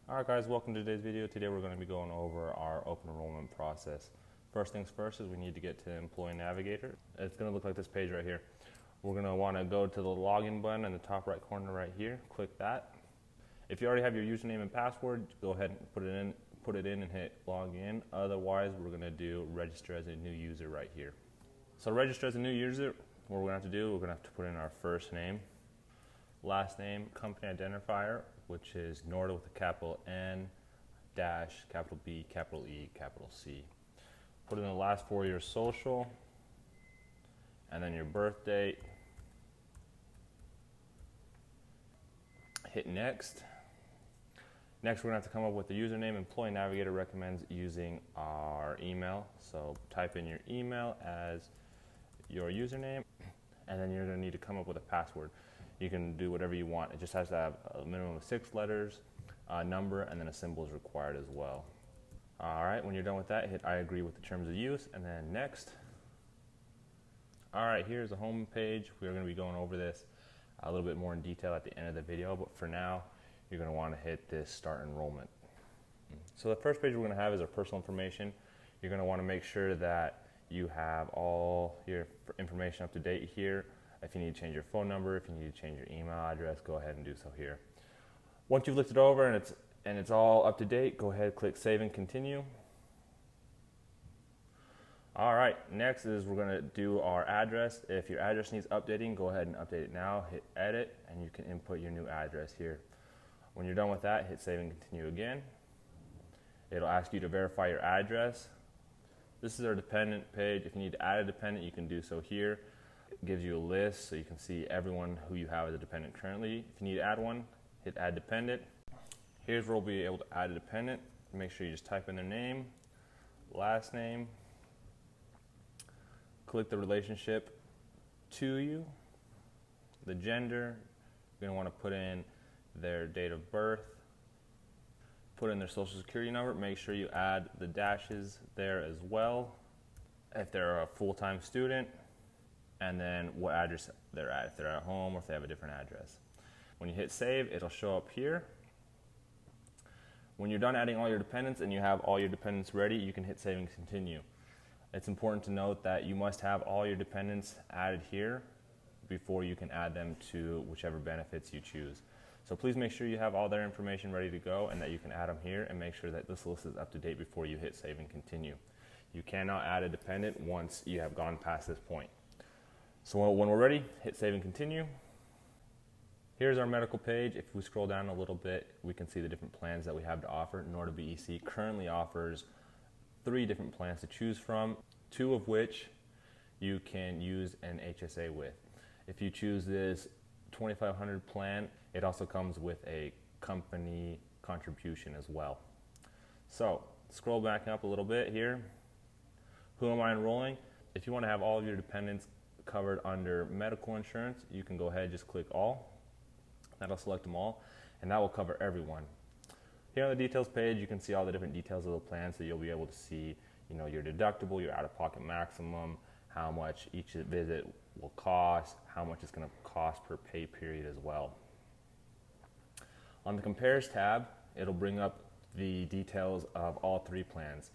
Alright guys, welcome to today's video. Today we're going to be going over our open enrollment process. First things first is we need to get to Employee Navigator. It's going to look like this page right here. We're going to want to go to the login button in the top right corner right here. Click that. If you already have your username and password, go ahead and put it in and hit log in. Otherwise, we're going to do register as a new user right here. So register as a new user, what we're going to have to do, we're going to have to put in our first name, last name, company identifier, which is Noorda with a capital N, dash, capital B, capital E, capital C. Put in the last 4 years social, and then your birth date. Hit next. Next, we're going to have to come up with the username. Employee Navigator recommends using our email. So type in your email as your username, and then you're going to need to come up with a password. You can do whatever you want. It just has to have a minimum of 6 letters, a number, and then a symbol is required as well. All right, when you're done with that, hit I agree with the terms of use, and then next. All right, here's the home page. We're going to be going over this a little bit more in detail at the end of the video, but for now, you're going to want to hit this start enrollment. So the first page we're going to have is our personal information. You're going to want to make sure that you have all your information up to date here. If you need to change your phone number, if you need to change your email address, go ahead and do so here. Once you've looked it over and it's all up to date, go ahead, click save and continue. All right, next is we're going to do our address. If your address needs updating, go ahead and update it now. Hit edit, and you can input your new address here. When you're done with that, hit save and continue again. It'll ask you to verify your address. This is our dependent page. If you need to add a dependent, you can do so here. It gives you a list so you can see everyone who you have as a dependent currently. If you need to add one, hit add dependent. Here's where we'll be able to add a dependent. Make sure you just type in their name, last name, click the relationship to you, the gender. You're going to want to put in their date of birth, put in their social security number. Make sure you add the dashes there as well. If they're a full-time student, and then what address they're at, if they're at home or if they have a different address. When you hit save, it'll show up here. When you're done adding all your dependents and you have all your dependents ready, you can hit save and continue. It's important to note that you must have all your dependents added here before you can add them to whichever benefits you choose. So please make sure you have all their information ready to go and that you can add them here, and make sure that this list is up to date before you hit save and continue. You cannot add a dependent once you have gone past this point. So when we're ready, hit save and continue. Here's our medical page. If we scroll down a little bit, we can see the different plans that we have to offer. Noorda BEC currently offers 3 different plans to choose from, 2 of which you can use an HSA with. If you choose this 2500 plan, it also comes with a company contribution as well. So scroll back up a little bit here. Who am I enrolling? If you want to have all of your dependents covered under medical insurance, you can go ahead and just click all. That'll select them all, and that will cover everyone. Here on the details page, you can see all the different details of the plan, so you'll be able to see, your deductible, your out-of-pocket maximum, how much each visit will cost, how much it's going to cost per pay period as well. On the compares tab, it'll bring up the details of all 3 plans.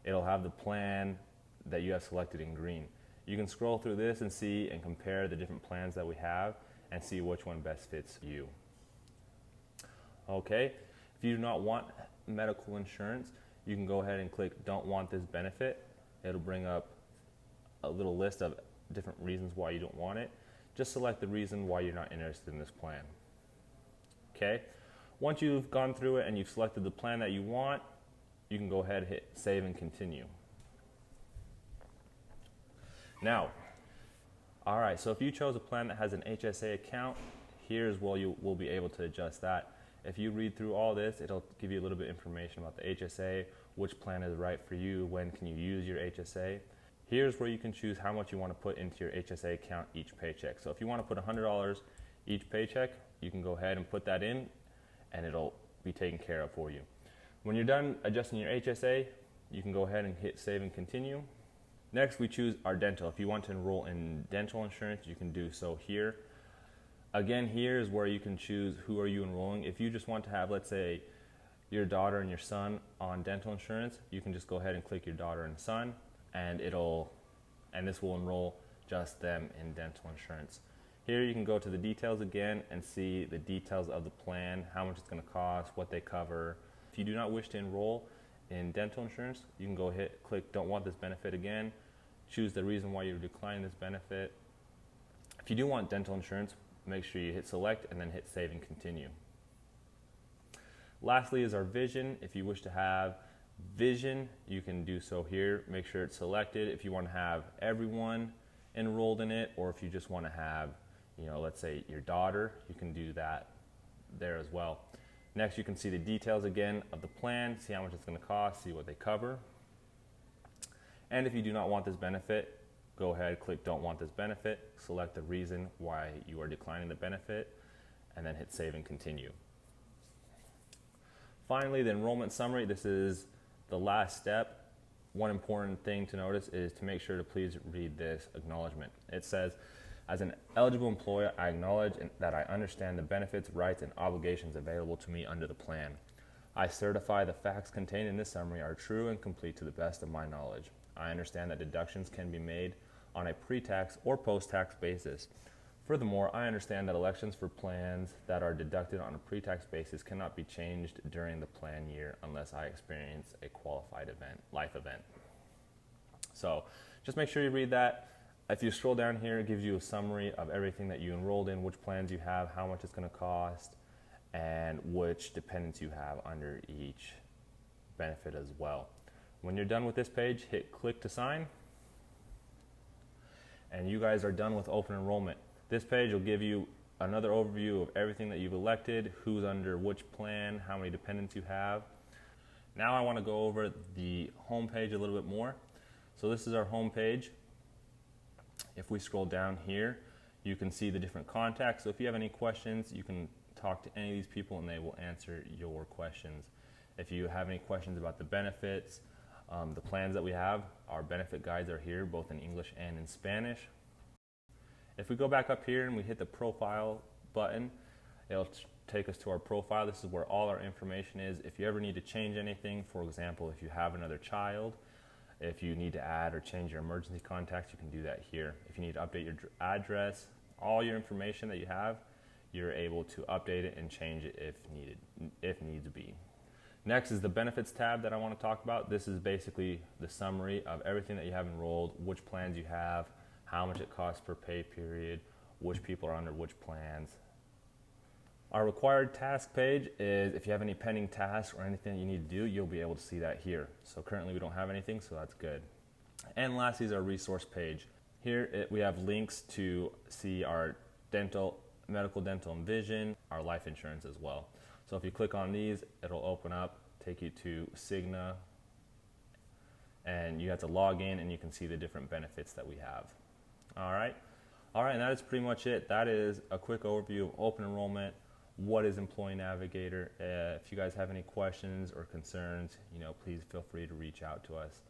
It'll have the plan that you have selected in green. You can scroll through this and see and compare the different plans that we have and see which one best fits you. Okay, if you do not want medical insurance, you can go ahead and click don't want this benefit. It'll bring up a little list of different reasons why you don't want it. Just select the reason why you're not interested in this plan. Okay, once you've gone through it and you've selected the plan that you want, you can go ahead and hit save and continue. Now, all right, so if you chose a plan that has an HSA account, here's where you will be able to adjust that. If you read through all this, it'll give you a little bit of information about the HSA, which plan is right for you, when can you use your HSA. Here's where you can choose how much you want to put into your HSA account each paycheck. So if you want to put $100 each paycheck, you can go ahead and put that in, and it'll be taken care of for you. When you're done adjusting your HSA, you can go ahead and hit save and continue. Next, we choose our dental. If you want to enroll in dental insurance, you can do so here. Again, here is where you can choose who are you enrolling. If you just want to have, let's say, your daughter and your son on dental insurance, you can just go ahead and click your daughter and son, and this will enroll just them in dental insurance. Here you can go to the details again and see the details of the plan, how much it's going to cost, what they cover. If you do not wish to enroll in dental insurance, you can go ahead, click don't want this benefit again, choose the reason why you're declining this benefit. If you do want dental insurance, make sure you hit select and then hit save and continue. Lastly is our vision. If you wish to have vision, you can do so here. Make sure it's selected. If you want to have everyone enrolled in it, or if you just want to have, let's say your daughter, you can do that there as well. Next, you can see the details again of the plan, see how much it's going to cost, see what they cover. And if you do not want this benefit, go ahead, click don't want this benefit, select the reason why you are declining the benefit, and then hit save and continue. Finally, the enrollment summary. This is the last step. One important thing to notice is to make sure to please read this acknowledgement. It says, as an eligible employer, I acknowledge that I understand the benefits, rights, and obligations available to me under the plan. I certify the facts contained in this summary are true and complete to the best of my knowledge. I understand that deductions can be made on a pre-tax or post-tax basis. Furthermore, I understand that elections for plans that are deducted on a pre-tax basis cannot be changed during the plan year unless I experience a qualified life event. So just make sure you read that. If you scroll down here, it gives you a summary of everything that you enrolled in, which plans you have, how much it's going to cost, and which dependents you have under each benefit as well. When you're done with this page, hit click to sign, and you guys are done with open enrollment. This page will give you another overview of everything that you've elected, who's under which plan, how many dependents you have. Now I want to go over the home page a little bit more. So this is our home page. If we scroll down here, you can see the different contacts. So if you have any questions, you can talk to any of these people and they will answer your questions. If you have any questions about the benefits, the plans that we have, our benefit guides are here, both in English and in Spanish. If we go back up here and we hit the profile button, it'll take us to our profile. This is where all our information is. If you ever need to change anything, for example, if you have another child, if you need to add or change your emergency contacts, you can do that here. If you need to update your address, all your information that you have, you're able to update it and change it if needs be. Next is the benefits tab that I want to talk about. This is basically the summary of everything that you have enrolled, which plans you have, how much it costs per pay period, which people are under which plans. Our required task page is if you have any pending tasks or anything you need to do, you'll be able to see that here. So currently we don't have anything, so that's good. And lastly is our resource page. Here we have links to see our medical, dental, and vision, our life insurance as well. So if you click on these, it'll open up, take you to Cigna, and you have to log in and you can see the different benefits that we have. All right, and that is pretty much it. That is a quick overview of open enrollment. What is Employee Navigator? If you guys have any questions or concerns, please feel free to reach out to us.